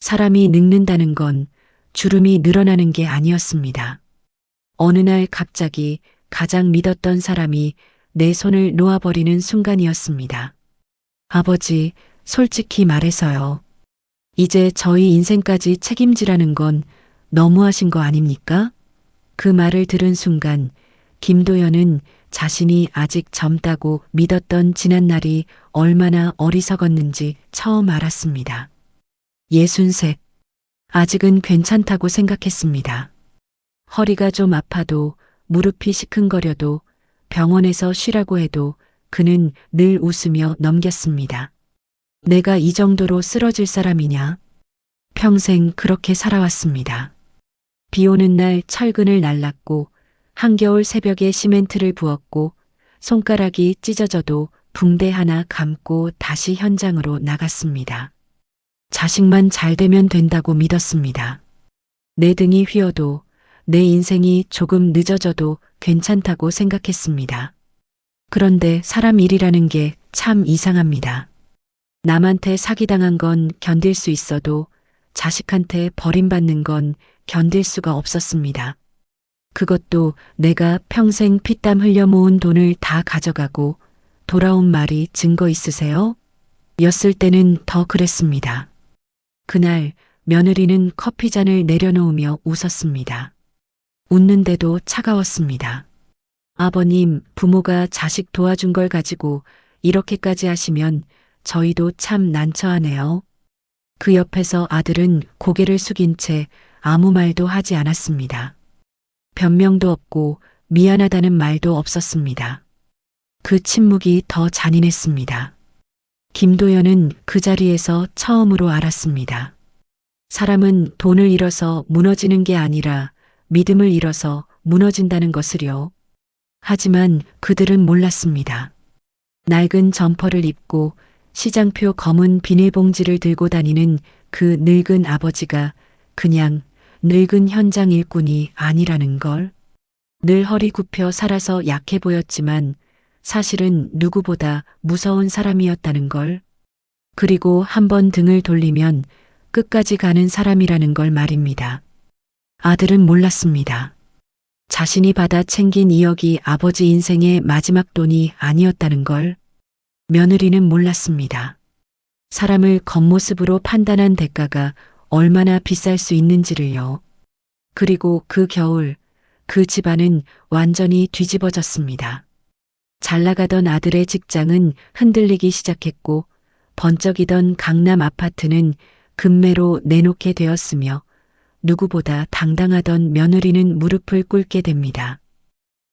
사람이 늙는다는 건 주름이 늘어나는 게 아니었습니다. 어느 날 갑자기 가장 믿었던 사람이 내 손을 놓아버리는 순간이었습니다. 아버지, 솔직히 말해서요. 이제 저희 인생까지 책임지라는 건 너무하신 거 아닙니까? 그 말을 들은 순간 김도연은 자신이 아직 젊다고 믿었던 지난날이 얼마나 어리석었는지 처음 알았습니다. 63. 아직은 괜찮다고 생각했습니다. 허리가 좀 아파도 무릎이 시큰거려도 병원에서 쉬라고 해도 그는 늘 웃으며 넘겼습니다. 내가 이 정도로 쓰러질 사람이냐? 평생 그렇게 살아왔습니다. 비 오는 날 철근을 날랐고 한겨울 새벽에 시멘트를 부었고 손가락이 찢어져도 붕대 하나 감고 다시 현장으로 나갔습니다. 자식만 잘 되면 된다고 믿었습니다. 내 등이 휘어도 내 인생이 조금 늦어져도 괜찮다고 생각했습니다. 그런데 사람 일이라는 게 참 이상합니다. 남한테 사기당한 건 견딜 수 있어도 자식한테 버림받는 건 견딜 수가 없었습니다. 그것도 내가 평생 피땀 흘려 모은 돈을 다 가져가고 돌아온 말이 증거 있으세요? 였을 때는 더 그랬습니다. 그날 며느리는 커피잔을 내려놓으며 웃었습니다. 웃는데도 차가웠습니다. 아버님, 부모가 자식 도와준 걸 가지고 이렇게까지 하시면 저희도 참 난처하네요. 그 옆에서 아들은 고개를 숙인 채 아무 말도 하지 않았습니다. 변명도 없고 미안하다는 말도 없었습니다. 그 침묵이 더 잔인했습니다. 김도연은 그 자리에서 처음으로 알았습니다. 사람은 돈을 잃어서 무너지는 게 아니라 믿음을 잃어서 무너진다는 것을요. 하지만 그들은 몰랐습니다. 낡은 점퍼를 입고 시장표 검은 비닐봉지를 들고 다니는 그 늙은 아버지가 그냥 늙은 현장 일꾼이 아니라는 걸. 늘 허리 굽혀 살아서 약해 보였지만 사실은 누구보다 무서운 사람이었다는 걸. 그리고 한번 등을 돌리면 끝까지 가는 사람이라는 걸 말입니다. 아들은 몰랐습니다. 자신이 받아 챙긴 2억이 아버지 인생의 마지막 돈이 아니었다는 걸. 며느리는 몰랐습니다. 사람을 겉모습으로 판단한 대가가 얼마나 비쌀 수 있는지를요. 그리고 그 겨울 그 집안은 완전히 뒤집어졌습니다. 잘 나가던 아들의 직장은 흔들리기 시작했고 번쩍이던 강남 아파트는 급매로 내놓게 되었으며 누구보다 당당하던 며느리는 무릎을 꿇게 됩니다.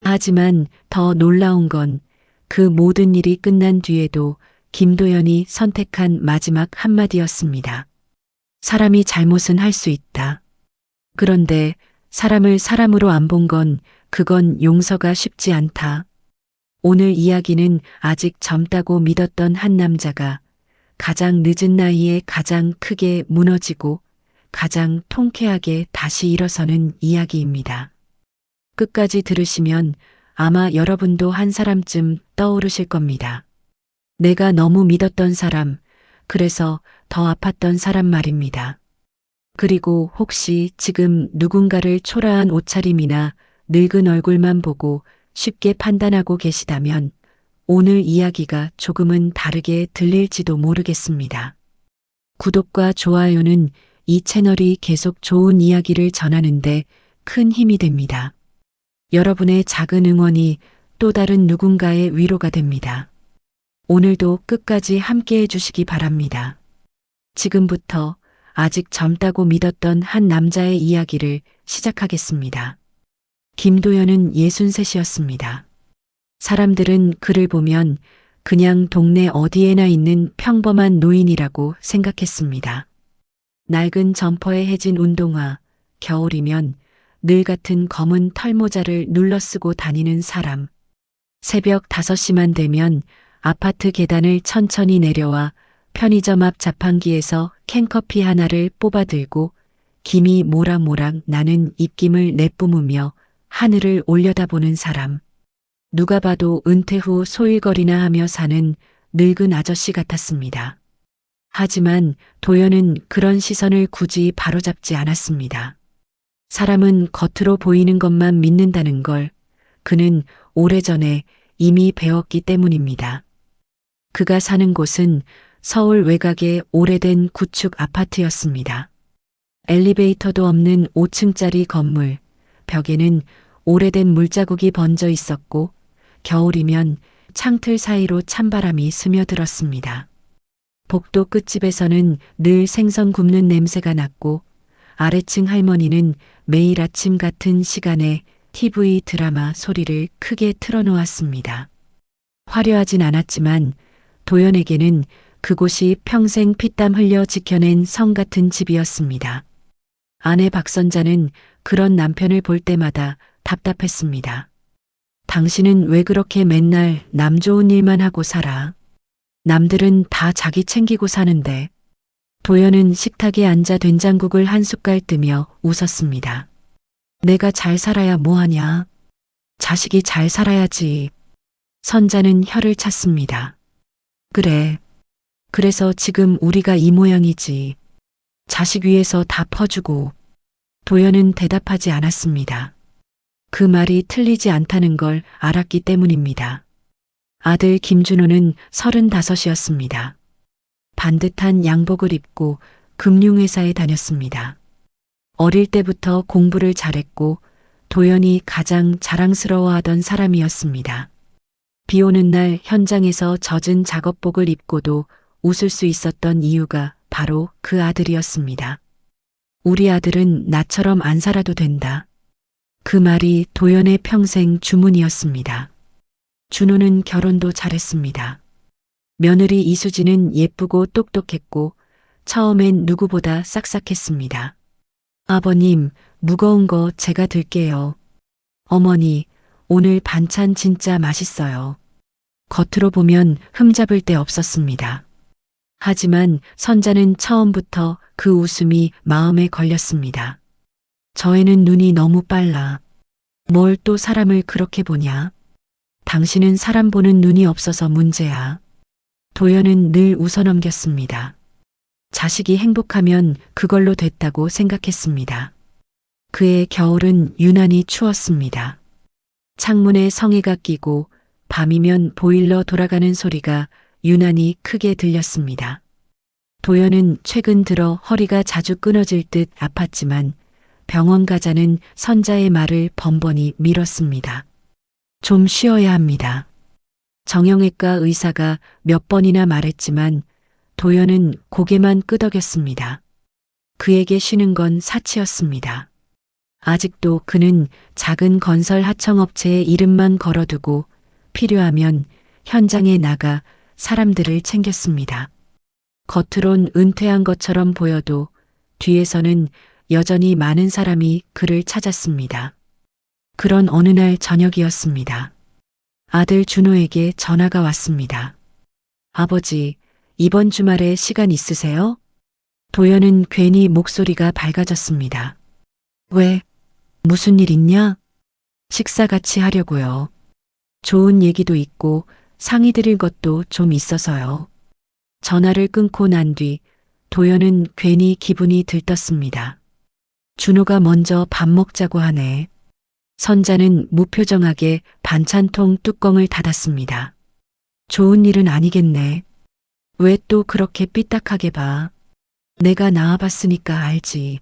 하지만 더 놀라운 건 그 모든 일이 끝난 뒤에도 김도연이 선택한 마지막 한마디였습니다. 사람이 잘못은 할 수 있다. 그런데 사람을 사람으로 안 본 건 그건 용서가 쉽지 않다. 오늘 이야기는 아직 젊다고 믿었던 한 남자가 가장 늦은 나이에 가장 크게 무너지고 가장 통쾌하게 다시 일어서는 이야기입니다. 끝까지 들으시면 아마 여러분도 한 사람쯤 떠오르실 겁니다. 내가 너무 믿었던 사람, 그래서 더 아팠던 사람 말입니다. 그리고 혹시 지금 누군가를 초라한 옷차림이나 늙은 얼굴만 보고 쉽게 판단하고 계시다면 오늘 이야기가 조금은 다르게 들릴지도 모르겠습니다. 구독과 좋아요는 이 채널이 계속 좋은 이야기를 전하는데 큰 힘이 됩니다. 여러분의 작은 응원이 또 다른 누군가의 위로가 됩니다. 오늘도 끝까지 함께 해주시기 바랍니다. 지금부터 아직 젊다고 믿었던 한 남자의 이야기를 시작하겠습니다. 김도연은 63이었습니다. 사람들은 그를 보면 그냥 동네 어디에나 있는 평범한 노인이라고 생각했습니다. 낡은 점퍼에 해진 운동화, 겨울이면 늘 같은 검은 털모자를 눌러쓰고 다니는 사람. 새벽 5시만 되면 아파트 계단을 천천히 내려와 편의점 앞 자판기에서 캔커피 하나를 뽑아 들고 김이 모락모락 나는 입김을 내뿜으며 하늘을 올려다보는 사람. 누가 봐도 은퇴 후 소일거리나 하며 사는 늙은 아저씨 같았습니다. 하지만 도연은 그런 시선을 굳이 바로잡지 않았습니다. 사람은 겉으로 보이는 것만 믿는다는 걸 그는 오래전에 이미 배웠기 때문입니다. 그가 사는 곳은 서울 외곽의 오래된 구축 아파트였습니다. 엘리베이터도 없는 5층짜리 건물, 벽에는 오래된 물자국이 번져 있었고 겨울이면 창틀 사이로 찬바람이 스며들었습니다. 복도 끝집에서는 늘 생선 굽는 냄새가 났고 아래층 할머니는 매일 아침 같은 시간에 TV 드라마 소리를 크게 틀어놓았습니다. 화려하진 않았지만 도연에게는 그곳이 평생 피땀 흘려 지켜낸 성 같은 집이었습니다. 아내 박선자는 그런 남편을 볼 때마다 답답했습니다. 당신은 왜 그렇게 맨날 남 좋은 일만 하고 살아? 남들은 다 자기 챙기고 사는데. 도연은 식탁에 앉아 된장국을 한 숟갈 뜨며 웃었습니다. 내가 잘 살아야 뭐하냐? 자식이 잘 살아야지. 선자는 혀를 찼습니다. 그래. 그래서 지금 우리가 이 모양이지. 자식 위해서 다 퍼주고. 도연은 대답하지 않았습니다. 그 말이 틀리지 않다는 걸 알았기 때문입니다. 아들 김준호는 35이었습니다. 반듯한 양복을 입고 금융회사에 다녔습니다. 어릴 때부터 공부를 잘했고 도연이 가장 자랑스러워하던 사람이었습니다. 비 오는 날 현장에서 젖은 작업복을 입고도 웃을 수 있었던 이유가 바로 그 아들이었습니다. 우리 아들은 나처럼 안 살아도 된다. 그 말이 도연의 평생 주문이었습니다. 준호는 결혼도 잘했습니다. 며느리 이수지는 예쁘고 똑똑했고 처음엔 누구보다 싹싹했습니다. 아버님, 무거운 거 제가 들게요. 어머니, 오늘 반찬 진짜 맛있어요. 겉으로 보면 흠잡을 데 없었습니다. 하지만 선자는 처음부터 그 웃음이 마음에 걸렸습니다. 저 애는 눈이 너무 빨라. 뭘 또 사람을 그렇게 보냐? 당신은 사람 보는 눈이 없어서 문제야. 도연은 늘 웃어넘겼습니다. 자식이 행복하면 그걸로 됐다고 생각했습니다. 그의 겨울은 유난히 추웠습니다. 창문에 성에가 끼고 밤이면 보일러 돌아가는 소리가 유난히 크게 들렸습니다. 도연은 최근 들어 허리가 자주 끊어질 듯 아팠지만 병원 가자는 선자의 말을 번번이 미뤘습니다. 좀 쉬어야 합니다. 정형외과 의사가 몇 번이나 말했지만 도연은 고개만 끄덕였습니다. 그에게 쉬는 건 사치였습니다. 아직도 그는 작은 건설 하청업체의 이름만 걸어두고 필요하면 현장에 나가 사람들을 챙겼습니다. 겉으론 은퇴한 것처럼 보여도 뒤에서는 여전히 많은 사람이 그를 찾았습니다. 그런 어느 날 저녁이었습니다. 아들 준호에게 전화가 왔습니다. 아버지, 이번 주말에 시간 있으세요? 도연은 괜히 목소리가 밝아졌습니다. 왜? 무슨 일 있냐? 식사 같이 하려고요. 좋은 얘기도 있고 상의 드릴 것도 좀 있어서요. 전화를 끊고 난 뒤 도연은 괜히 기분이 들떴습니다. 준호가 먼저 밥 먹자고 하네. 선자는 무표정하게 반찬통 뚜껑을 닫았습니다. 좋은 일은 아니겠네. 왜 또 그렇게 삐딱하게 봐. 내가 나와봤으니까 알지.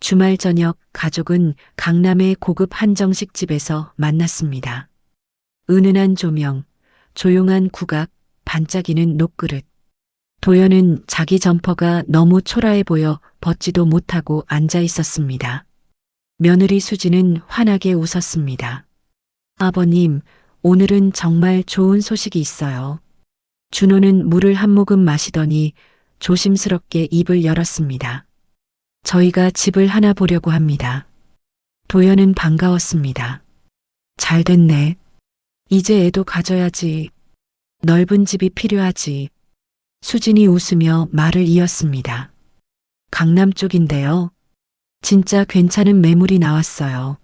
주말 저녁 가족은 강남의 고급 한정식집에서 만났습니다. 은은한 조명, 조용한 국악, 반짝이는 녹그릇. 도연은 자기 점퍼가 너무 초라해 보여 벗지도 못하고 앉아 있었습니다. 며느리 수지는 환하게 웃었습니다. 아버님, 오늘은 정말 좋은 소식이 있어요. 준호는 물을 한 모금 마시더니 조심스럽게 입을 열었습니다. 저희가 집을 하나 보려고 합니다. 도연은 반가웠습니다. 잘 됐네. 이제 애도 가져야지. 넓은 집이 필요하지. 수진이 웃으며 말을 이었습니다. 강남 쪽인데요. 진짜 괜찮은 매물이 나왔어요.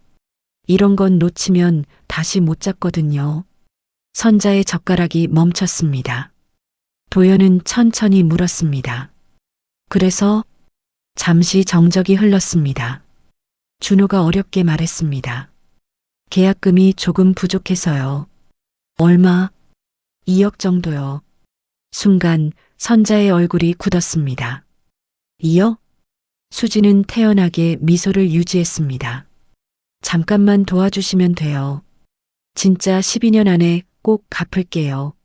이런 건 놓치면 다시 못 잡거든요. 선자의 젓가락이 멈췄습니다. 도연은 천천히 물었습니다. 그래서 잠시 정적이 흘렀습니다. 준호가 어렵게 말했습니다. 계약금이 조금 부족해서요. 얼마? 2억 정도요. 순간 선자의 얼굴이 굳었습니다. 2억? 수지는 태연하게 미소를 유지했습니다. 잠깐만 도와주시면 돼요. 진짜 12년 안에 꼭 갚을게요.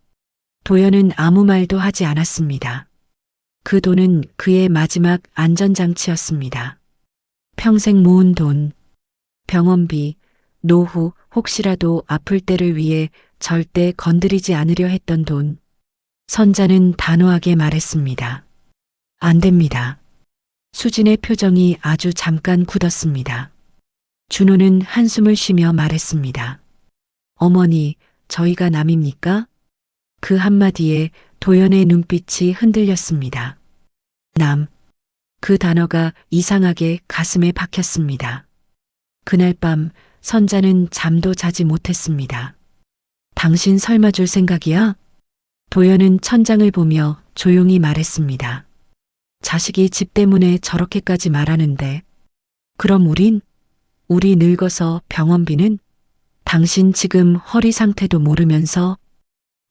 도연은 아무 말도 하지 않았습니다. 그 돈은 그의 마지막 안전장치였습니다. 평생 모은 돈, 병원비, 노후, 혹시라도 아플 때를 위해 절대 건드리지 않으려 했던 돈. 선자는 단호하게 말했습니다. 안 됩니다. 수진의 표정이 아주 잠깐 굳었습니다. 준호는 한숨을 쉬며 말했습니다. 어머니, 저희가 남입니까? 그 한마디에 도연의 눈빛이 흔들렸습니다. 남. 그 단어가 이상하게 가슴에 박혔습니다. 그날 밤 선자는 잠도 자지 못했습니다. 당신 설마 줄 생각이야? 도연은 천장을 보며 조용히 말했습니다. 자식이 집 때문에 저렇게까지 말하는데 그럼 우리 늙어서 병원비는? 당신 지금 허리 상태도 모르면서?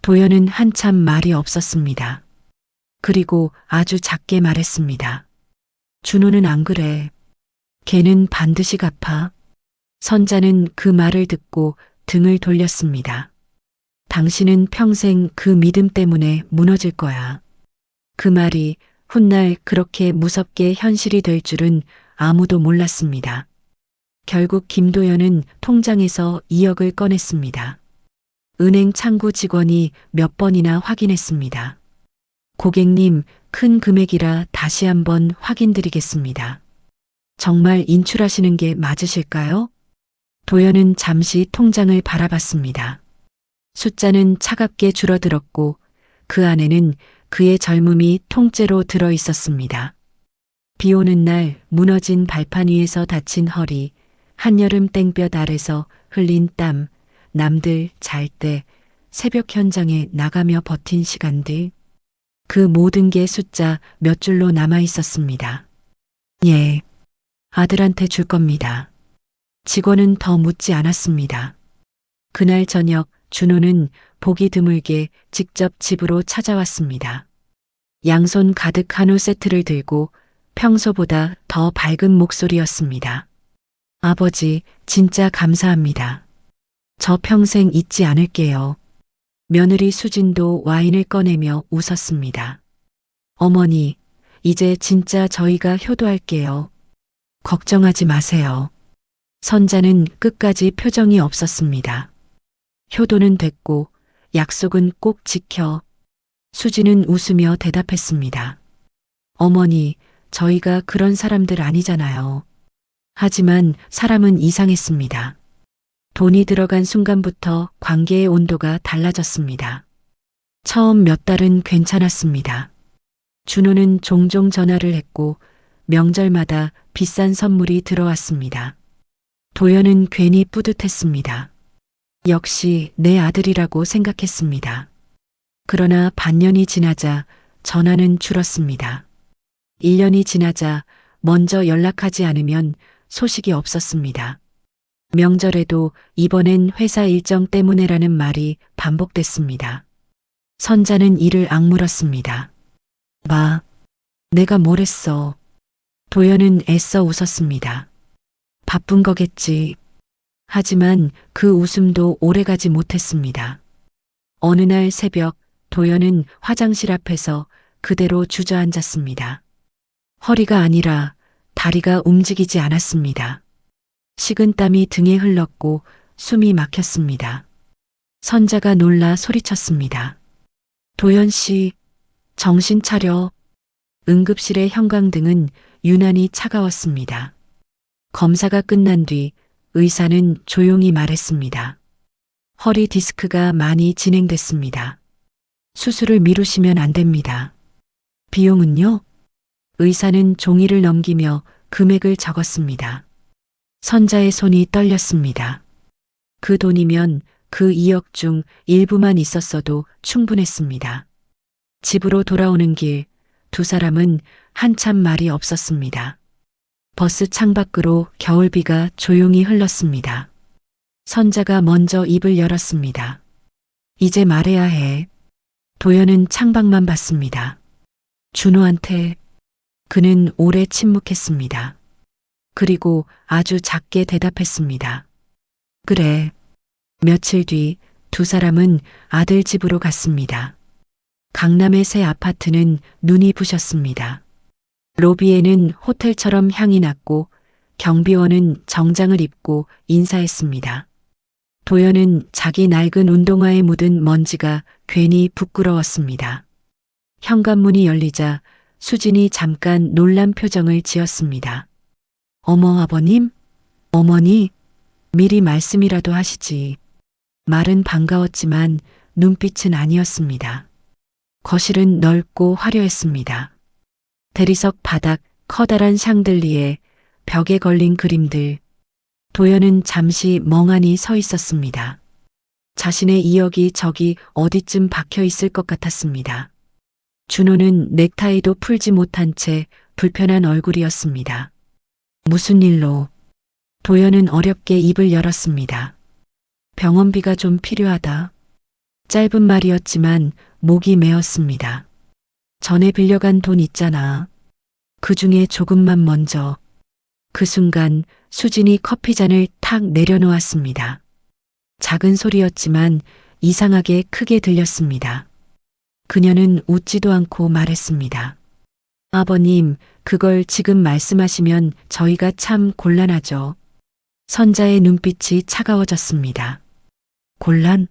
도연은 한참 말이 없었습니다. 그리고 아주 작게 말했습니다. 준호는 안 그래. 걔는 반드시 갚아. 선자는 그 말을 듣고 등을 돌렸습니다. 당신은 평생 그 믿음 때문에 무너질 거야. 그 말이 훗날 그렇게 무섭게 현실이 될 줄은 아무도 몰랐습니다. 결국 김도연은 통장에서 2억을 꺼냈습니다. 은행 창구 직원이 몇 번이나 확인했습니다. 고객님, 큰 금액이라 다시 한번 확인드리겠습니다. 정말 인출하시는 게 맞으실까요? 도연은 잠시 통장을 바라봤습니다. 숫자는 차갑게 줄어들었고 그 안에는 그의 젊음이 통째로 들어 있었습니다. 비 오는 날 무너진 발판 위에서 다친 허리, 한여름 땡볕 아래서 흘린 땀, 남들 잘 때 새벽 현장에 나가며 버틴 시간들, 그 모든 게 숫자 몇 줄로 남아 있었습니다. 예, 아들한테 줄 겁니다. 직원은 더 묻지 않았습니다. 그날 저녁 준호는 보기 드물게 직접 집으로 찾아왔습니다. 양손 가득 한우 세트를 들고 평소보다 더 밝은 목소리였습니다. 아버지, 진짜 감사합니다. 저 평생 잊지 않을게요. 며느리 수진도 와인을 꺼내며 웃었습니다. 어머니, 이제 진짜 저희가 효도할게요. 걱정하지 마세요. 선자는 끝까지 표정이 없었습니다. 효도는 됐고 약속은 꼭 지켜. 수지는 웃으며 대답했습니다. 어머니, 저희가 그런 사람들 아니잖아요. 하지만 사람은 이상했습니다. 돈이 들어간 순간부터 관계의 온도가 달라졌습니다. 처음 몇 달은 괜찮았습니다. 준호는 종종 전화를 했고 명절마다 비싼 선물이 들어왔습니다. 도연은 괜히 뿌듯했습니다. 역시 내 아들이라고 생각했습니다. 그러나 반년이 지나자 전화는 줄었습니다. 1년이 지나자 먼저 연락하지 않으면 소식이 없었습니다. 명절에도 이번엔 회사 일정 때문에라는 말이 반복됐습니다. 선자는 이를 악물었습니다. 마, 내가 뭘 했어. 도연은 애써 웃었습니다. 바쁜 거겠지. 하지만 그 웃음도 오래가지 못했습니다. 어느 날 새벽 도연은 화장실 앞에서 그대로 주저앉았습니다. 허리가 아니라 다리가 움직이지 않았습니다. 식은땀이 등에 흘렀고 숨이 막혔습니다. 선자가 놀라 소리쳤습니다. 도연 씨, 정신 차려. 응급실의 형광등은 유난히 차가웠습니다. 검사가 끝난 뒤 의사는 조용히 말했습니다. 허리 디스크가 많이 진행됐습니다. 수술을 미루시면 안 됩니다. 비용은요? 의사는 종이를 넘기며 금액을 적었습니다. 선자의 손이 떨렸습니다. 그 돈이면 그 2억 중 일부만 있었어도 충분했습니다. 집으로 돌아오는 길, 두 사람은 한참 말이 없었습니다. 버스 창밖으로 겨울비가 조용히 흘렀습니다. 선자가 먼저 입을 열었습니다. 이제 말해야 해. 도연은 창밖만 봤습니다. 준호한테. 그는 오래 침묵했습니다. 그리고 아주 작게 대답했습니다. 그래. 며칠 뒤 두 사람은 아들 집으로 갔습니다. 강남의 새 아파트는 눈이 부셨습니다. 로비에는 호텔처럼 향이 났고 경비원은 정장을 입고 인사했습니다. 도연은 자기 낡은 운동화에 묻은 먼지가 괜히 부끄러웠습니다. 현관문이 열리자 수진이 잠깐 놀란 표정을 지었습니다. 어머 아버님? 어머니? 미리 말씀이라도 하시지. 말은 반가웠지만 눈빛은 아니었습니다. 거실은 넓고 화려했습니다. 대리석 바닥 커다란 샹들리에 벽에 걸린 그림들. 도연은 잠시 멍하니 서 있었습니다. 자신의 이역이 저기 어디쯤 박혀 있을 것 같았습니다. 준호는 넥타이도 풀지 못한 채 불편한 얼굴이었습니다. 무슨 일로? 도연은 어렵게 입을 열었습니다. 병원비가 좀 필요하다. 짧은 말이었지만 목이 메었습니다. 전에 빌려간 돈 있잖아. 그 중에 조금만 먼저. 그 순간 수진이 커피잔을 탁 내려놓았습니다. 작은 소리였지만 이상하게 크게 들렸습니다. 그녀는 웃지도 않고 말했습니다. 아버님, 그걸 지금 말씀하시면 저희가 참 곤란하죠. 선자의 눈빛이 차가워졌습니다. 곤란?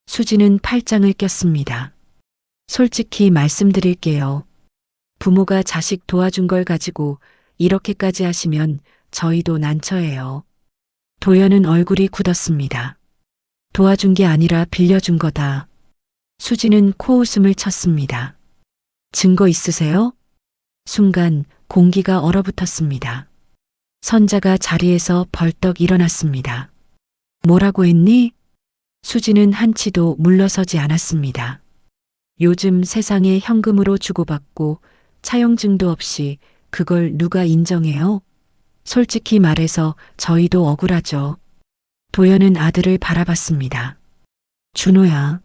수지는 팔짱을 꼈습니다. 솔직히 말씀드릴게요. 부모가 자식 도와준 걸 가지고 이렇게까지 하시면 저희도 난처해요. 도연은 얼굴이 굳었습니다. 도와준 게 아니라 빌려준 거다. 수지는 코웃음을 쳤습니다. 증거 있으세요? 순간 공기가 얼어붙었습니다. 선자가 자리에서 벌떡 일어났습니다. 뭐라고 했니? 수지는 한치도 물러서지 않았습니다. 요즘 세상에 현금으로 주고받고 차용증도 없이 그걸 누가 인정해요? 솔직히 말해서 저희도 억울하죠. 도연은 아들을 바라봤습니다. 준호야,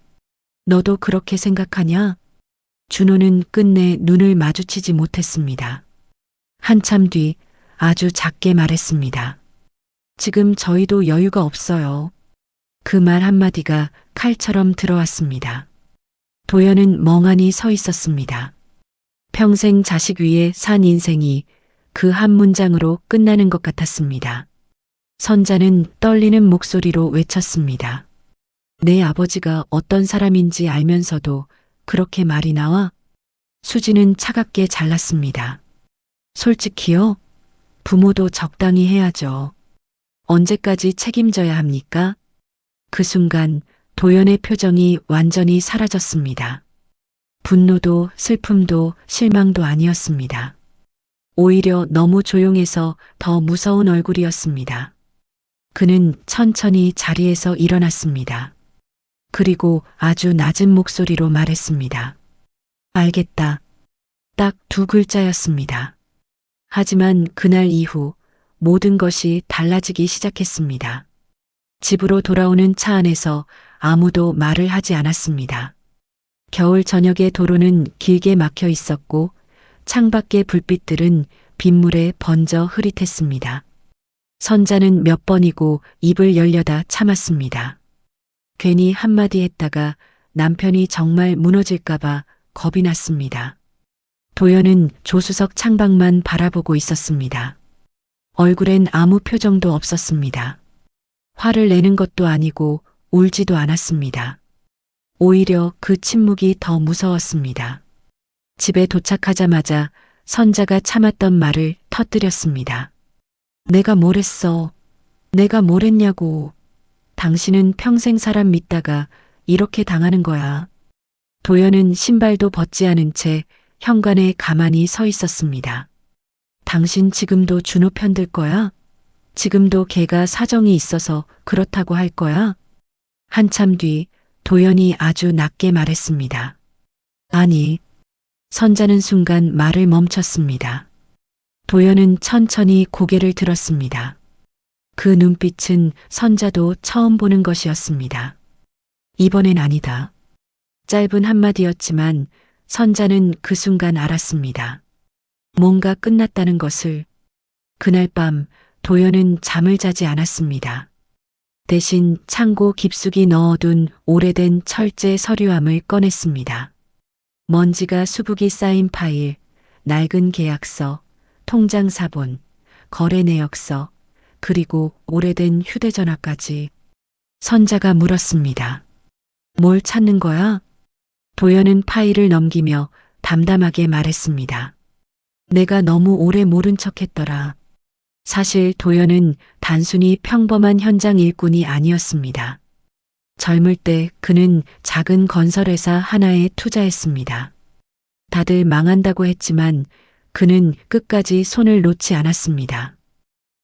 너도 그렇게 생각하냐? 준호는 끝내 눈을 마주치지 못했습니다. 한참 뒤 아주 작게 말했습니다. 지금 저희도 여유가 없어요. 그 말 한마디가 칼처럼 들어왔습니다. 도연은 멍하니 서 있었습니다. 평생 자식 위에 산 인생이 그 한 문장으로 끝나는 것 같았습니다. 선자는 떨리는 목소리로 외쳤습니다. 내 아버지가 어떤 사람인지 알면서도 그렇게 말이 나와? 수지는 차갑게 잘랐습니다. 솔직히요? 부모도 적당히 해야죠. 언제까지 책임져야 합니까? 그 순간 도연의 표정이 완전히 사라졌습니다. 분노도 슬픔도 실망도 아니었습니다. 오히려 너무 조용해서 더 무서운 얼굴이었습니다. 그는 천천히 자리에서 일어났습니다. 그리고 아주 낮은 목소리로 말했습니다. 알겠다. 딱 두 글자였습니다. 하지만 그날 이후 모든 것이 달라지기 시작했습니다. 집으로 돌아오는 차 안에서 아무도 말을 하지 않았습니다. 겨울 저녁의 도로는 길게 막혀 있었고 창밖의 불빛들은 빗물에 번져 흐릿했습니다. 선자는 몇 번이고 입을 열려다 참았습니다. 괜히 한마디 했다가 남편이 정말 무너질까봐 겁이 났습니다. 도연은 조수석 창밖만 바라보고 있었습니다. 얼굴엔 아무 표정도 없었습니다. 화를 내는 것도 아니고 울지도 않았습니다. 오히려 그 침묵이 더 무서웠습니다. 집에 도착하자마자 선자가 참았던 말을 터뜨렸습니다. 내가 뭘 했어? 내가 뭘 했냐고. 당신은 평생 사람 믿다가 이렇게 당하는 거야. 도연은 신발도 벗지 않은 채 현관에 가만히 서 있었습니다. 당신 지금도 준호 편들 거야? 지금도 걔가 사정이 있어서 그렇다고 할 거야? 한참 뒤 도연이 아주 낮게 말했습니다. 아니. 선자는 순간 말을 멈췄습니다. 도연은 천천히 고개를 들었습니다. 그 눈빛은 선자도 처음 보는 것이었습니다. 이번엔 아니다. 짧은 한마디였지만 선자는 그 순간 알았습니다. 뭔가 끝났다는 것을. 그날 밤 도연은 잠을 자지 않았습니다. 대신 창고 깊숙이 넣어둔 오래된 철제 서류함을 꺼냈습니다. 먼지가 수북이 쌓인 파일, 낡은 계약서, 통장 사본, 거래 내역서, 그리고 오래된 휴대전화까지. 선자가 물었습니다. 뭘 찾는 거야? 도연은 파일을 넘기며 담담하게 말했습니다. 내가 너무 오래 모른 척했더라. 사실 도연은 단순히 평범한 현장 일꾼이 아니었습니다. 젊을 때 그는 작은 건설회사 하나에 투자했습니다. 다들 망한다고 했지만 그는 끝까지 손을 놓지 않았습니다.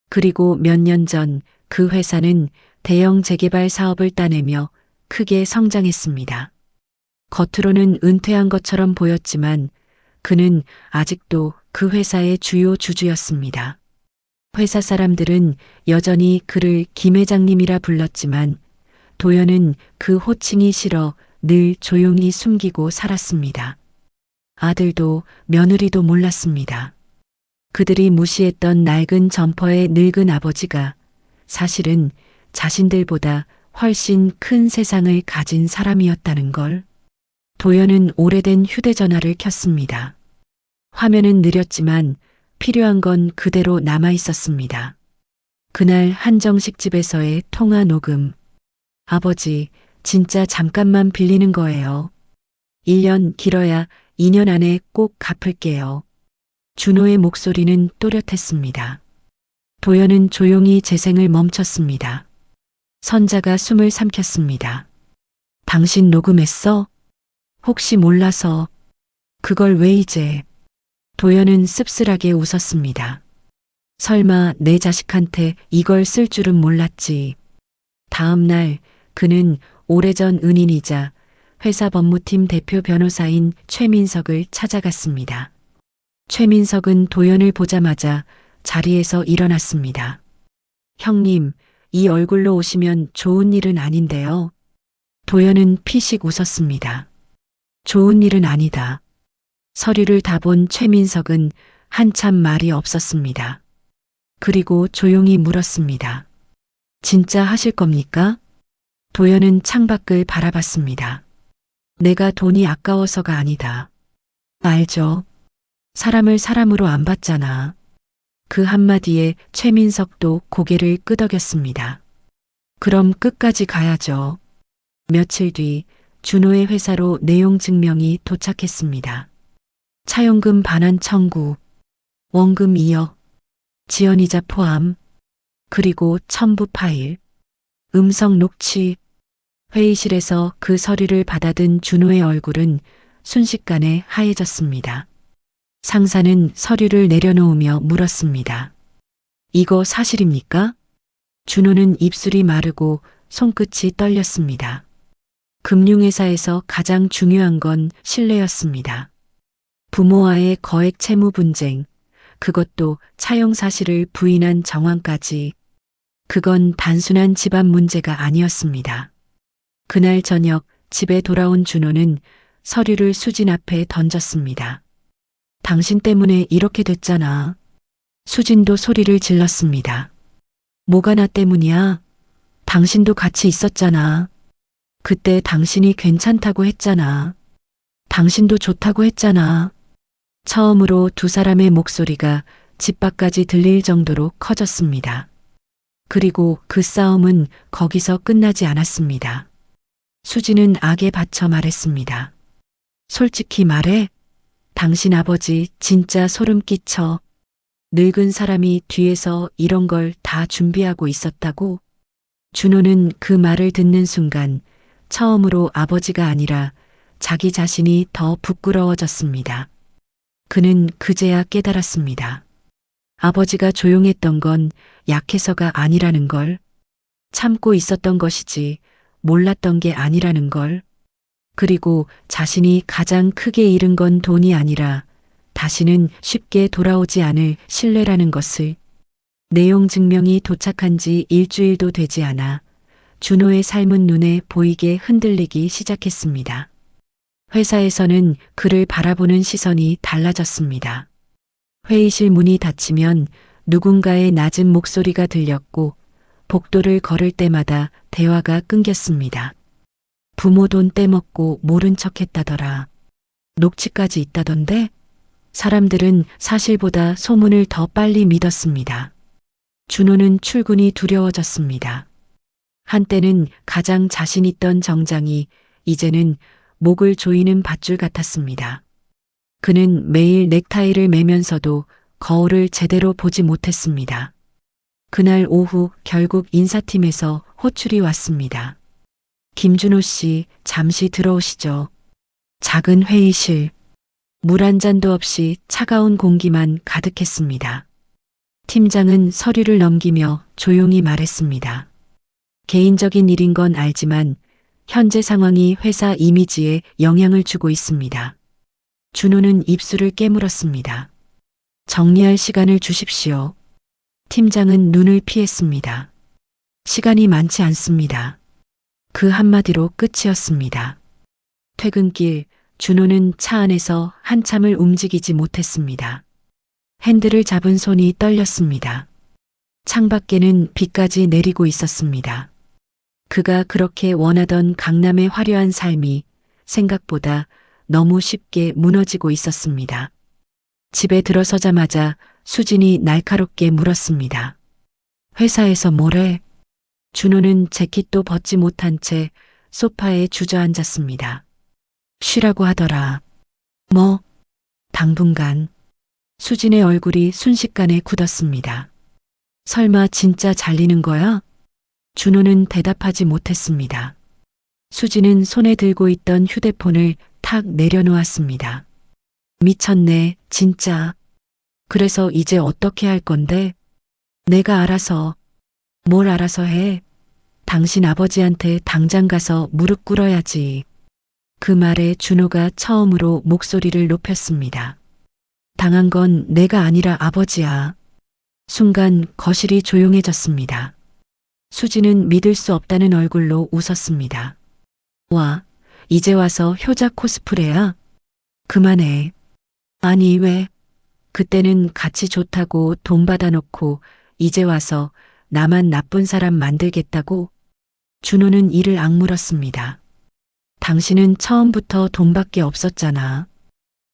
그리고 몇 년 전 그 회사는 대형 재개발 사업을 따내며 크게 성장했습니다. 겉으로는 은퇴한 것처럼 보였지만 그는 아직도 그 회사의 주요 주주였습니다. 회사 사람들은 여전히 그를 김 회장님이라 불렀지만 도연은 그 호칭이 싫어 늘 조용히 숨기고 살았습니다. 아들도 며느리도 몰랐습니다. 그들이 무시했던 낡은 점퍼의 늙은 아버지가 사실은 자신들보다 훨씬 큰 세상을 가진 사람이었다는 걸. 도연은 오래된 휴대전화를 켰습니다. 화면은 느렸지만 필요한 건 그대로 남아 있었습니다. 그날 한정식 집에서의 통화 녹음. 아버지, 진짜 잠깐만 빌리는 거예요. 1년 길어야 2년 안에 꼭 갚을게요. 준호의 목소리는 또렷했습니다. 도연은 조용히 재생을 멈췄습니다. 선자가 숨을 삼켰습니다. 당신 녹음했어? 혹시 몰라서. 그걸 왜 이제? 도연은 씁쓸하게 웃었습니다. 설마 내 자식한테 이걸 쓸 줄은 몰랐지. 다음 날 그는 오래전 은인이자 회사 법무팀 대표 변호사인 최민석을 찾아갔습니다. 최민석은 도연을 보자마자 자리에서 일어났습니다. 형님, 이 얼굴로 오시면 좋은 일은 아닌데요. 도연은 피식 웃었습니다. 좋은 일은 아니다. 서류를 다 본 최민석은 한참 말이 없었습니다. 그리고 조용히 물었습니다. 진짜 하실 겁니까? 도연은 창밖을 바라봤습니다. 내가 돈이 아까워서가 아니다. 알죠. 사람을 사람으로 안 봤잖아. 그 한마디에 최민석도 고개를 끄덕였습니다. 그럼 끝까지 가야죠. 며칠 뒤 준호의 회사로 내용 증명이 도착했습니다. 차용금 반환 청구, 원금 2억, 지연이자 포함, 그리고 첨부 파일, 음성 녹취. 회의실에서 그 서류를 받아든 준호의 얼굴은 순식간에 하얘졌습니다. 상사는 서류를 내려놓으며 물었습니다. 이거 사실입니까? 준호는 입술이 마르고 손끝이 떨렸습니다. 금융회사에서 가장 중요한 건 신뢰였습니다. 부모와의 거액 채무 분쟁, 그것도 차용 사실을 부인한 정황까지. 그건 단순한 집안 문제가 아니었습니다. 그날 저녁 집에 돌아온 준호는 서류를 수진 앞에 던졌습니다. 당신 때문에 이렇게 됐잖아. 수진도 소리를 질렀습니다. 뭐가 나 때문이야? 당신도 같이 있었잖아. 그때 당신이 괜찮다고 했잖아. 당신도 좋다고 했잖아. 처음으로 두 사람의 목소리가 집 밖까지 들릴 정도로 커졌습니다. 그리고 그 싸움은 거기서 끝나지 않았습니다. 수지는 악에 받쳐 말했습니다. 솔직히 말해, 당신 아버지 진짜 소름 끼쳐. 늙은 사람이 뒤에서 이런 걸 다 준비하고 있었다고? 준호는 그 말을 듣는 순간 처음으로 아버지가 아니라 자기 자신이 더 부끄러워졌습니다. 그는 그제야 깨달았습니다. 아버지가 조용했던 건 약해서가 아니라는 걸, 참고 있었던 것이지 몰랐던 게 아니라는 걸. 그리고 자신이 가장 크게 잃은 건 돈이 아니라 다시는 쉽게 돌아오지 않을 신뢰라는 것을. 내용 증명이 도착한 지 일주일도 되지 않아 준호의 삶은 눈에 보이게 흔들리기 시작했습니다. 회사에서는 그를 바라보는 시선이 달라졌습니다. 회의실 문이 닫히면 누군가의 낮은 목소리가 들렸고 복도를 걸을 때마다 대화가 끊겼습니다. 부모 돈 떼먹고 모른 척 했다더라. 녹취까지 있다던데? 사람들은 사실보다 소문을 더 빨리 믿었습니다. 준호는 출근이 두려워졌습니다. 한때는 가장 자신 있던 정장이 이제는 목을 조이는 밧줄 같았습니다. 그는 매일 넥타이를 매면서도 거울을 제대로 보지 못했습니다. 그날 오후 결국 인사팀에서 호출이 왔습니다. 김준호 씨, 잠시 들어오시죠. 작은 회의실. 물 한 잔도 없이 차가운 공기만 가득했습니다. 팀장은 서류를 넘기며 조용히 말했습니다. 개인적인 일인 건 알지만 현재 상황이 회사 이미지에 영향을 주고 있습니다. 준호는 입술을 깨물었습니다. 정리할 시간을 주십시오. 팀장은 눈을 피했습니다. 시간이 많지 않습니다. 그 한마디로 끝이었습니다. 퇴근길 준호는 차 안에서 한참을 움직이지 못했습니다. 핸들을 잡은 손이 떨렸습니다. 창밖에는 비까지 내리고 있었습니다. 그가 그렇게 원하던 강남의 화려한 삶이 생각보다 너무 쉽게 무너지고 있었습니다. 집에 들어서자마자 수진이 날카롭게 물었습니다. 회사에서 뭐래? 준호는 재킷도 벗지 못한 채 소파에 주저앉았습니다. 쉬라고 하더라. 뭐? 당분간. 수진의 얼굴이 순식간에 굳었습니다. 설마 진짜 잘리는 거야? 준호는 대답하지 못했습니다. 수진은 손에 들고 있던 휴대폰을 탁 내려놓았습니다. 미쳤네, 진짜. 그래서 이제 어떻게 할 건데? 내가 알아서. 뭘 알아서 해? 당신 아버지한테 당장 가서 무릎 꿇어야지. 그 말에 준호가 처음으로 목소리를 높였습니다. 당한 건 내가 아니라 아버지야. 순간 거실이 조용해졌습니다. 수지는 믿을 수 없다는 얼굴로 웃었습니다. 와, 이제 와서 효자 코스프레야? 그만해. 아니 왜? 그때는 같이 좋다고 돈 받아놓고 이제 와서 나만 나쁜 사람 만들겠다고? 준호는 이를 악물었습니다. 당신은 처음부터 돈밖에 없었잖아.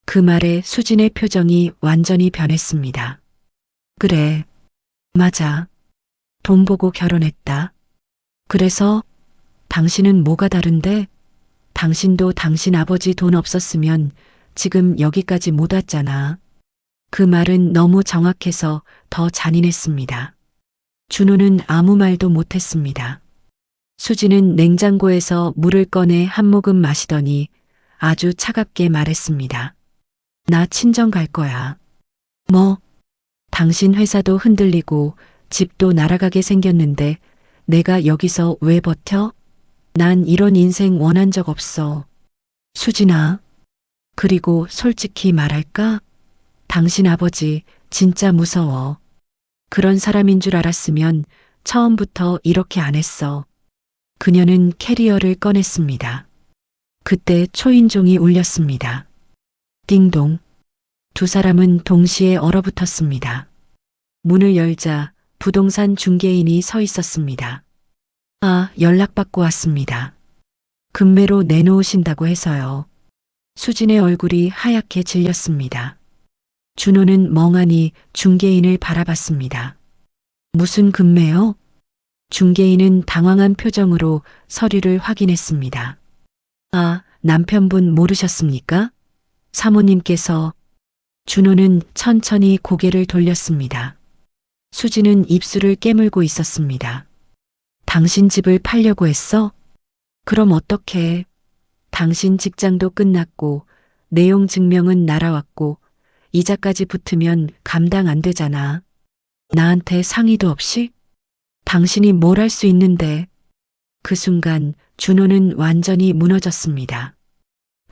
그 말에 수진의 표정이 완전히 변했습니다. 그래, 맞아. 돈 보고 결혼했다. 그래서 당신은 뭐가 다른데? 당신도 당신 아버지 돈 없었으면 지금 여기까지 못 왔잖아. 그 말은 너무 정확해서 더 잔인했습니다. 준호는 아무 말도 못했습니다. 수지는 냉장고에서 물을 꺼내 한 모금 마시더니 아주 차갑게 말했습니다. 나 친정 갈 거야. 뭐? 당신 회사도 흔들리고 집도 날아가게 생겼는데 내가 여기서 왜 버텨? 난 이런 인생 원한 적 없어. 수진아. 그리고 솔직히 말할까? 당신 아버지 진짜 무서워. 그런 사람인 줄 알았으면 처음부터 이렇게 안 했어. 그녀는 캐리어를 꺼냈습니다. 그때 초인종이 울렸습니다. 띵동. 두 사람은 동시에 얼어붙었습니다. 문을 열자 부동산 중개인이 서 있었습니다. 아, 연락받고 왔습니다. 금매로 내놓으신다고 해서요. 수진의 얼굴이 하얗게 질렸습니다. 준호는 멍하니 중개인을 바라봤습니다. 무슨 금매요? 중개인은 당황한 표정으로 서류를 확인했습니다. 아, 남편분 모르셨습니까? 사모님께서. 준호는 천천히 고개를 돌렸습니다. 수지는 입술을 깨물고 있었습니다. 당신 집을 팔려고 했어? 그럼 어떡해? 당신 직장도 끝났고 내용 증명은 날아왔고 이자까지 붙으면 감당 안 되잖아. 나한테 상의도 없이? 당신이 뭘 할 수 있는데? 그 순간 준호는 완전히 무너졌습니다.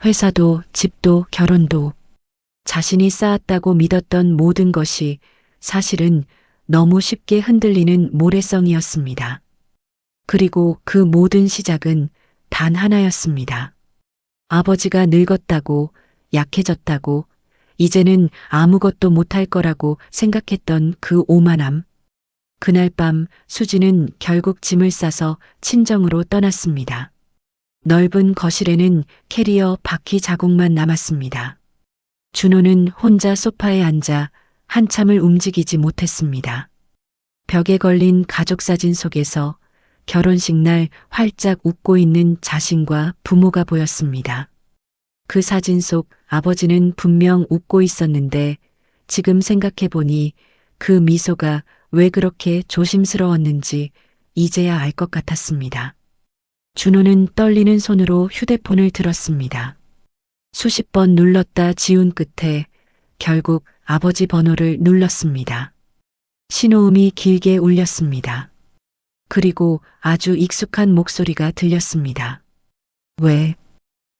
회사도 집도 결혼도 자신이 쌓았다고 믿었던 모든 것이 사실은 너무 쉽게 흔들리는 모래성이었습니다. 그리고 그 모든 시작은 단 하나였습니다. 아버지가 늙었다고, 약해졌다고, 이제는 아무것도 못할 거라고 생각했던 그 오만함. 그날 밤 수지는 결국 짐을 싸서 친정으로 떠났습니다. 넓은 거실에는 캐리어 바퀴 자국만 남았습니다. 준호는 혼자 소파에 앉아 한참을 움직이지 못했습니다. 벽에 걸린 가족 사진 속에서 결혼식 날 활짝 웃고 있는 자신과 부모가 보였습니다. 그 사진 속 아버지는 분명 웃고 있었는데 지금 생각해 보니 그 미소가 왜 그렇게 조심스러웠는지 이제야 알 것 같았습니다. 준호는 떨리는 손으로 휴대폰을 들었습니다. 수십 번 눌렀다 지운 끝에 결국 아버지 번호를 눌렀습니다. 신호음이 길게 울렸습니다. 그리고 아주 익숙한 목소리가 들렸습니다. 왜?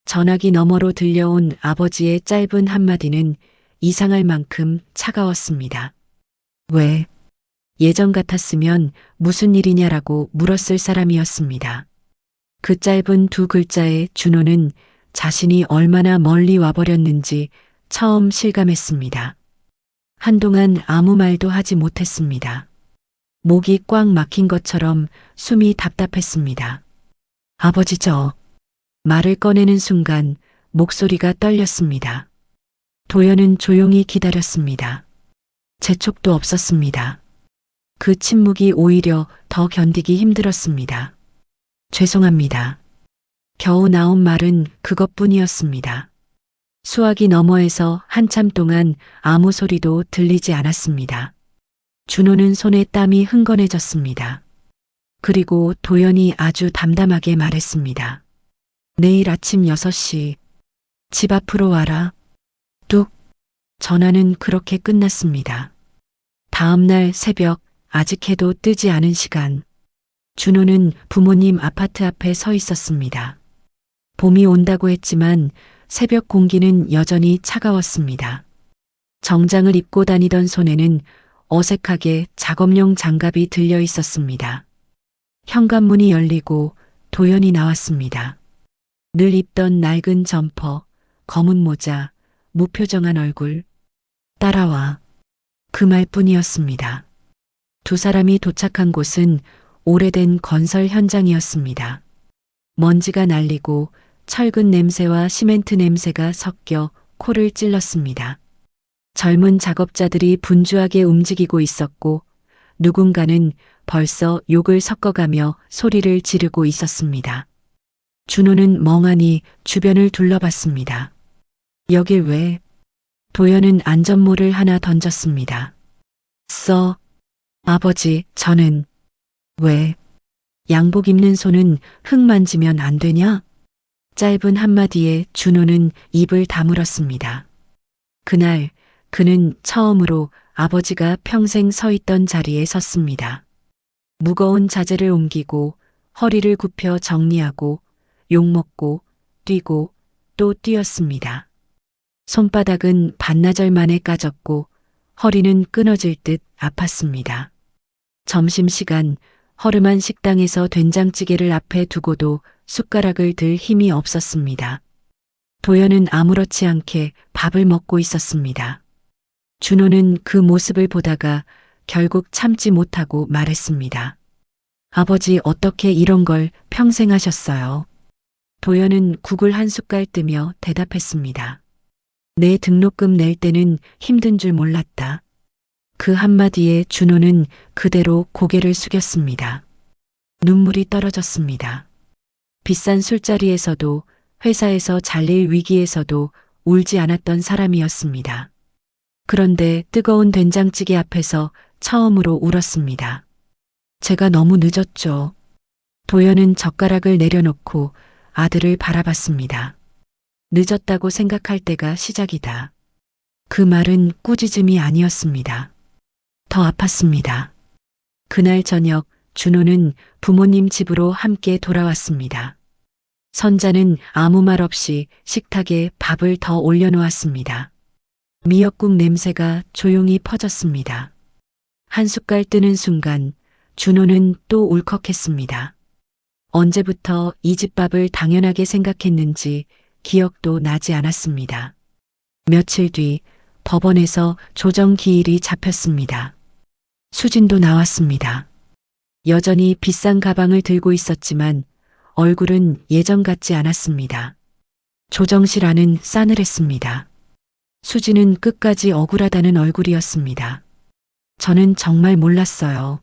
전화기 너머로 들려온 아버지의 짧은 한마디는 이상할 만큼 차가웠습니다. 왜? 예전 같았으면 무슨 일이냐라고 물었을 사람이었습니다. 그 짧은 두 글자에 준호는 자신이 얼마나 멀리 와버렸는지 처음 실감했습니다. 한동안 아무 말도 하지 못했습니다. 목이 꽉 막힌 것처럼 숨이 답답했습니다. 아버지 말을 꺼내는 순간 목소리가 떨렸습니다. 도연은 조용히 기다렸습니다. 재촉도 없었습니다. 그 침묵이 오히려 더 견디기 힘들었습니다. 죄송합니다. 겨우 나온 말은 그것뿐이었습니다. 수화기 너머에서 한참 동안 아무 소리도 들리지 않았습니다. 준호는 손에 땀이 흥건해졌습니다. 그리고 도연이 아주 담담하게 말했습니다. 내일 아침 6시 집 앞으로 와라. 뚝. 전화는 그렇게 끝났습니다. 다음 날 새벽 아직 해도 뜨지 않은 시간. 준호는 부모님 아파트 앞에 서 있었습니다. 봄이 온다고 했지만 새벽 공기는 여전히 차가웠습니다. 정장을 입고 다니던 손에는 어색하게 작업용 장갑이 들려 있었습니다. 현관문이 열리고 도연이 나왔습니다. 늘 입던 낡은 점퍼, 검은 모자, 무표정한 얼굴. 따라와. 그 말뿐이었습니다. 두 사람이 도착한 곳은 오래된 건설 현장이었습니다. 먼지가 날리고 철근 냄새와 시멘트 냄새가 섞여 코를 찔렀습니다. 젊은 작업자들이 분주하게 움직이고 있었고 누군가는 벌써 욕을 섞어가며 소리를 지르고 있었습니다. 준호는 멍하니 주변을 둘러봤습니다. 여길 왜? 도연은 안전모를 하나 던졌습니다. 아버지, 저는 왜? 양복 입는 손은 흙 만지면 안 되냐? 짧은 한마디에 준호는 입을 다물었습니다. 그날 그는 처음으로 아버지가 평생 서 있던 자리에 섰습니다. 무거운 자재를 옮기고 허리를 굽혀 정리하고 욕먹고 뛰고 또 뛰었습니다. 손바닥은 반나절 만에 까졌고 허리는 끊어질 듯 아팠습니다. 점심시간 허름한 식당에서 된장찌개를 앞에 두고도 숟가락을 들 힘이 없었습니다. 도연은 아무렇지 않게 밥을 먹고 있었습니다. 준호는 그 모습을 보다가 결국 참지 못하고 말했습니다. 아버지 어떻게 이런 걸 평생 하셨어요? 도연은 국을 한 숟갈 뜨며 대답했습니다. 내 등록금 낼 때는 힘든 줄 몰랐다. 그 한마디에 준호는 그대로 고개를 숙였습니다. 눈물이 떨어졌습니다. 비싼 술자리에서도 회사에서 잘릴 위기에서도 울지 않았던 사람이었습니다. 그런데 뜨거운 된장찌개 앞에서 처음으로 울었습니다. 제가 너무 늦었죠. 도연은 젓가락을 내려놓고 아들을 바라봤습니다. 늦었다고 생각할 때가 시작이다. 그 말은 꾸짖음이 아니었습니다. 더 아팠습니다. 그날 저녁 준호는 부모님 집으로 함께 돌아왔습니다. 선자는 아무 말 없이 식탁에 밥을 더 올려놓았습니다. 미역국 냄새가 조용히 퍼졌습니다. 한 숟갈 뜨는 순간 준호는 또 울컥했습니다. 언제부터 이 집 밥을 당연하게 생각했는지 기억도 나지 않았습니다. 며칠 뒤 법원에서 조정 기일이 잡혔습니다. 수진도 나왔습니다. 여전히 비싼 가방을 들고 있었지만 얼굴은 예전 같지 않았습니다. 조정실 안은 싸늘했습니다. 수진은 끝까지 억울하다는 얼굴이었습니다. 저는 정말 몰랐어요.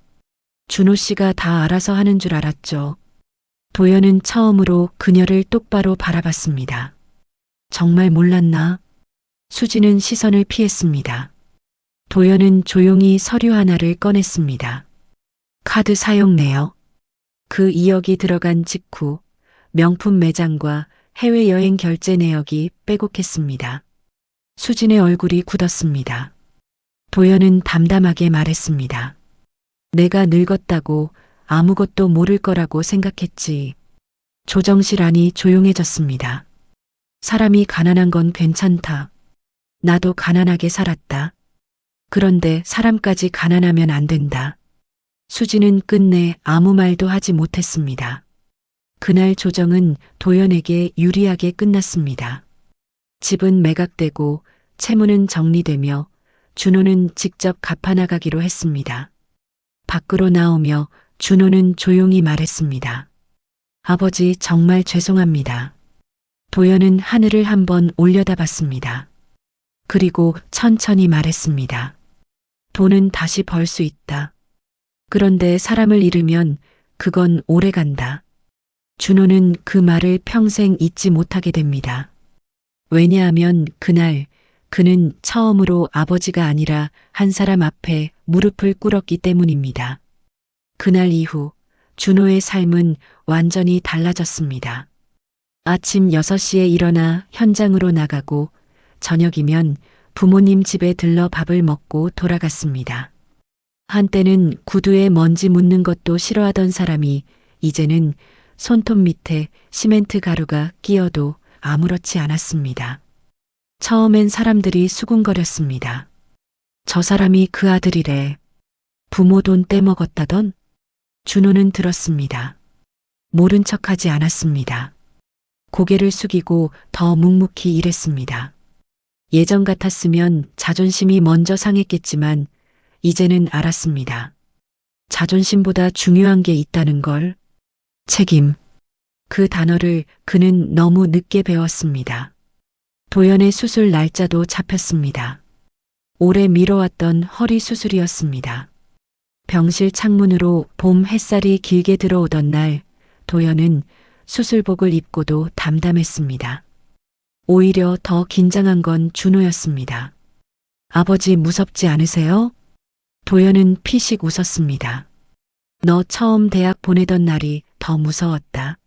준호 씨가 다 알아서 하는 줄 알았죠. 도연은 처음으로 그녀를 똑바로 바라봤습니다. 정말 몰랐나? 수진은 시선을 피했습니다. 도연은 조용히 서류 하나를 꺼냈습니다. 카드 사용 내역. 그 2억이 들어간 직후 명품 매장과 해외여행 결제 내역이 빼곡했습니다. 수진의 얼굴이 굳었습니다. 도연은 담담하게 말했습니다. 내가 늙었다고 아무것도 모를 거라고 생각했지. 조정실 안이 조용해졌습니다. 사람이 가난한 건 괜찮다. 나도 가난하게 살았다. 그런데 사람까지 가난하면 안 된다. 수진은 끝내 아무 말도 하지 못했습니다. 그날 조정은 도연에게 유리하게 끝났습니다. 집은 매각되고 채무는 정리되며 준호는 직접 갚아나가기로 했습니다. 밖으로 나오며 준호는 조용히 말했습니다. 아버지 정말 죄송합니다. 도연은 하늘을 한번 올려다봤습니다. 그리고 천천히 말했습니다. 돈은 다시 벌 수 있다. 그런데 사람을 잃으면 그건 오래 간다. 준호는 그 말을 평생 잊지 못하게 됩니다. 왜냐하면 그날 그는 처음으로 아버지가 아니라 한 사람 앞에 무릎을 꿇었기 때문입니다. 그날 이후 준호의 삶은 완전히 달라졌습니다. 아침 6시에 일어나 현장으로 나가고 저녁이면 부모님 집에 들러 밥을 먹고 돌아갔습니다. 한때는 구두에 먼지 묻는 것도 싫어하던 사람이 이제는 손톱 밑에 시멘트 가루가 끼어도 아무렇지 않았습니다. 처음엔 사람들이 수군거렸습니다. 저 사람이 그 아들이래. 부모 돈 떼먹었다던? 준호는 들었습니다. 모른 척하지 않았습니다. 고개를 숙이고 더 묵묵히 일했습니다. 예전 같았으면 자존심이 먼저 상했겠지만 이제는 알았습니다. 자존심보다 중요한 게 있다는 걸. 책임. 그 단어를 그는 너무 늦게 배웠습니다. 도연의 수술 날짜도 잡혔습니다. 오래 미뤄왔던 허리 수술이었습니다. 병실 창문으로 봄 햇살이 길게 들어오던 날 도연은 수술복을 입고도 담담했습니다. 오히려 더 긴장한 건 준호였습니다. 아버지 무섭지 않으세요? 도연은 피식 웃었습니다. 너 처음 대학 보내던 날이 더 무서웠다.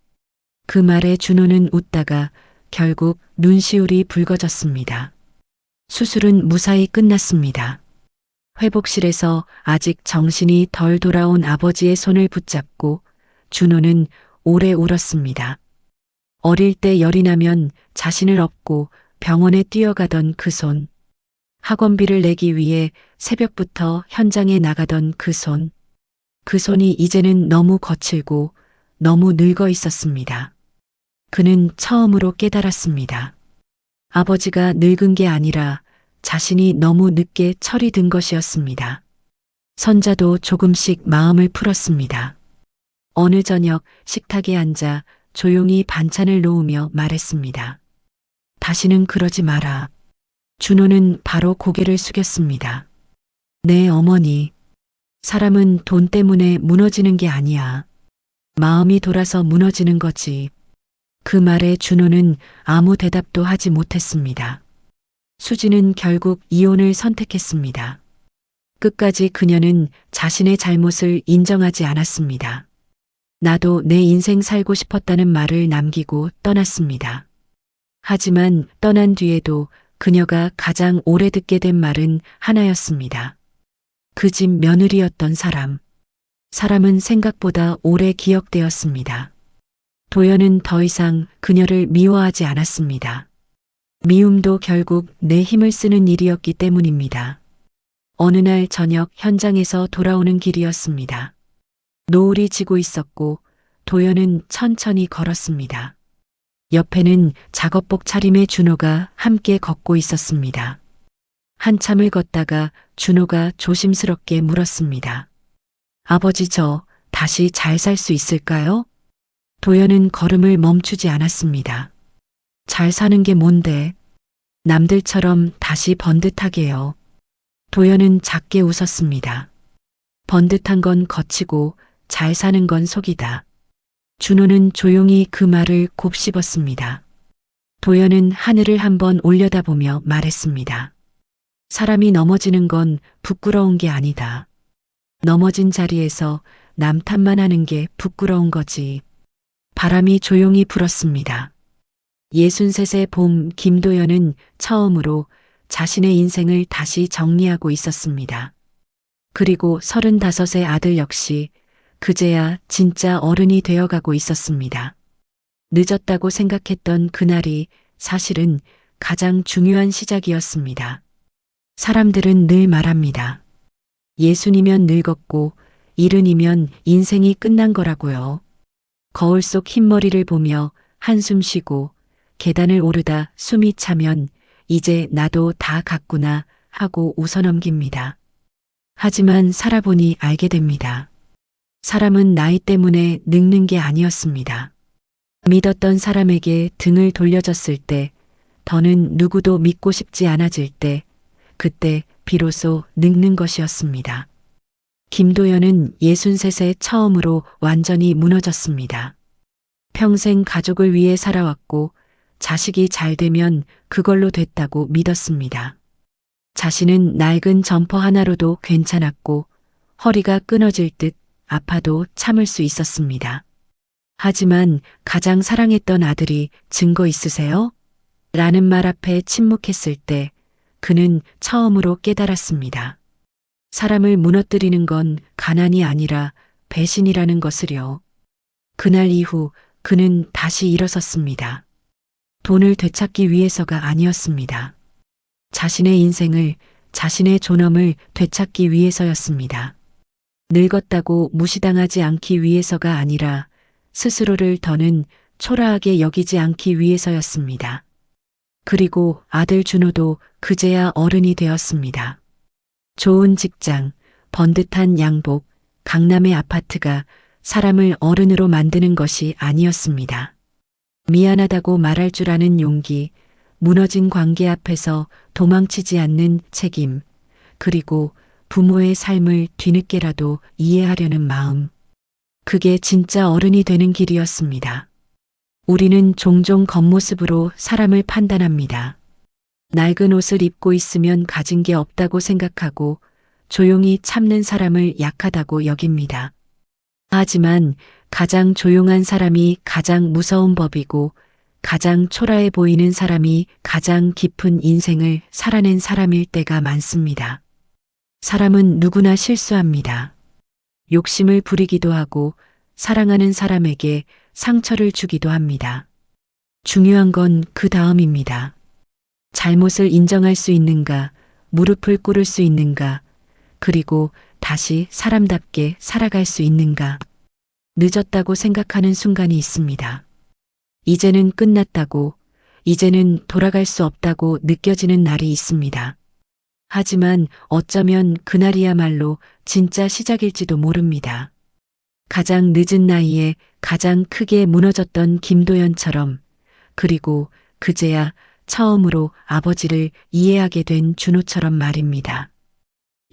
그 말에 준호는 웃다가 결국 눈시울이 붉어졌습니다. 수술은 무사히 끝났습니다. 회복실에서 아직 정신이 덜 돌아온 아버지의 손을 붙잡고 준호는 오래 울었습니다. 어릴 때 열이 나면 자신을 업고 병원에 뛰어가던 그 손. 학원비를 내기 위해 새벽부터 현장에 나가던 그 손. 그 손이 이제는 너무 거칠고 너무 늙어 있었습니다. 그는 처음으로 깨달았습니다. 아버지가 늙은 게 아니라 자신이 너무 늦게 철이 든 것이었습니다. 선자도 조금씩 마음을 풀었습니다. 어느 저녁 식탁에 앉아 조용히 반찬을 놓으며 말했습니다. 다시는 그러지 마라. 준호는 바로 고개를 숙였습니다. 네, 어머니. 사람은 돈 때문에 무너지는 게 아니야. 마음이 돌아서 무너지는 거지. 그 말에 준호는 아무 대답도 하지 못했습니다. 수지는 결국 이혼을 선택했습니다. 끝까지 그녀는 자신의 잘못을 인정하지 않았습니다. 나도 내 인생 살고 싶었다는 말을 남기고 떠났습니다. 하지만 떠난 뒤에도 그녀가 가장 오래 듣게 된 말은 하나였습니다. 그 집 며느리였던 사람. 사람은 생각보다 오래 기억되었습니다. 도연은 더 이상 그녀를 미워하지 않았습니다. 미움도 결국 내 힘을 쓰는 일이었기 때문입니다. 어느 날 저녁 현장에서 돌아오는 길이었습니다. 노을이 지고 있었고 도연은 천천히 걸었습니다. 옆에는 작업복 차림의 준호가 함께 걷고 있었습니다. 한참을 걷다가 준호가 조심스럽게 물었습니다. 아버지, 저 다시 잘 살 수 있을까요? 도연은 걸음을 멈추지 않았습니다. 잘 사는 게 뭔데? 남들처럼 다시 번듯하게요. 도연은 작게 웃었습니다. 번듯한 건 거치고 잘 사는 건 속이다. 준호는 조용히 그 말을 곱씹었습니다. 도연은 하늘을 한번 올려다보며 말했습니다. 사람이 넘어지는 건 부끄러운 게 아니다. 넘어진 자리에서 남 탓만 하는 게 부끄러운 거지. 바람이 조용히 불었습니다. 63의 봄 김도연은 처음으로 자신의 인생을 다시 정리하고 있었습니다. 그리고 35의 아들 역시 그제야 진짜 어른이 되어가고 있었습니다. 늦었다고 생각했던 그날이 사실은 가장 중요한 시작이었습니다. 사람들은 늘 말합니다. 60이면 늙었고 70이면 인생이 끝난 거라고요. 거울 속 흰머리를 보며 한숨 쉬고 계단을 오르다 숨이 차면 이제 나도 다 갔구나 하고 웃어넘깁니다. 하지만 살아보니 알게 됩니다. 사람은 나이 때문에 늙는 게 아니었습니다. 믿었던 사람에게 등을 돌려줬을 때, 더는 누구도 믿고 싶지 않아질 때, 그때 비로소 늙는 것이었습니다. 김도연은 63세 처음으로 완전히 무너졌습니다. 평생 가족을 위해 살아왔고 자식이 잘 되면 그걸로 됐다고 믿었습니다. 자신은 낡은 점퍼 하나로도 괜찮았고 허리가 끊어질 듯 아파도 참을 수 있었습니다. 하지만 가장 사랑했던 아들이 증거 있으세요? 라는 말 앞에 침묵했을 때 그는 처음으로 깨달았습니다. 사람을 무너뜨리는 건 가난이 아니라 배신이라는 것을요. 그날 이후 그는 다시 일어섰습니다. 돈을 되찾기 위해서가 아니었습니다. 자신의 인생을, 자신의 존엄을 되찾기 위해서였습니다. 늙었다고 무시당하지 않기 위해서가 아니라 스스로를 더는 초라하게 여기지 않기 위해서였습니다. 그리고 아들 준호도 그제야 어른이 되었습니다. 좋은 직장, 번듯한 양복, 강남의 아파트가 사람을 어른으로 만드는 것이 아니었습니다. 미안하다고 말할 줄 아는 용기, 무너진 관계 앞에서 도망치지 않는 책임, 그리고 부모의 삶을 뒤늦게라도 이해하려는 마음. 그게 진짜 어른이 되는 길이었습니다. 우리는 종종 겉모습으로 사람을 판단합니다. 낡은 옷을 입고 있으면 가진 게 없다고 생각하고 조용히 참는 사람을 약하다고 여깁니다. 하지만 가장 조용한 사람이 가장 무서운 법이고 가장 초라해 보이는 사람이 가장 깊은 인생을 살아낸 사람일 때가 많습니다. 사람은 누구나 실수합니다. 욕심을 부리기도 하고 사랑하는 사람에게 상처를 주기도 합니다. 중요한 건 그 다음입니다. 잘못을 인정할 수 있는가, 무릎을 꿇을 수 있는가, 그리고 다시 사람답게 살아갈 수 있는가. 늦었다고 생각하는 순간이 있습니다. 이제는 끝났다고, 이제는 돌아갈 수 없다고 느껴지는 날이 있습니다. 하지만 어쩌면 그날이야말로 진짜 시작일지도 모릅니다. 가장 늦은 나이에 가장 크게 무너졌던 김도연처럼, 그리고 그제야 처음으로 아버지를 이해하게 된 준호처럼 말입니다.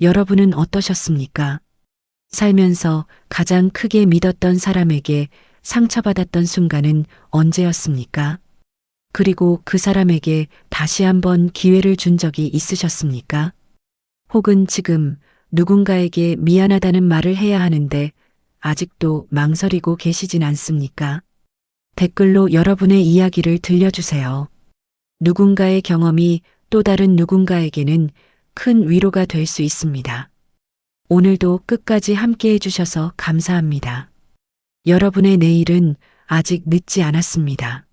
여러분은 어떠셨습니까? 살면서 가장 크게 믿었던 사람에게 상처받았던 순간은 언제였습니까? 그리고 그 사람에게 다시 한번 기회를 준 적이 있으셨습니까? 혹은 지금 누군가에게 미안하다는 말을 해야 하는데 아직도 망설이고 계시진 않습니까? 댓글로 여러분의 이야기를 들려주세요. 누군가의 경험이 또 다른 누군가에게는 큰 위로가 될 수 있습니다. 오늘도 끝까지 함께 해주셔서 감사합니다. 여러분의 내일은 아직 늦지 않았습니다.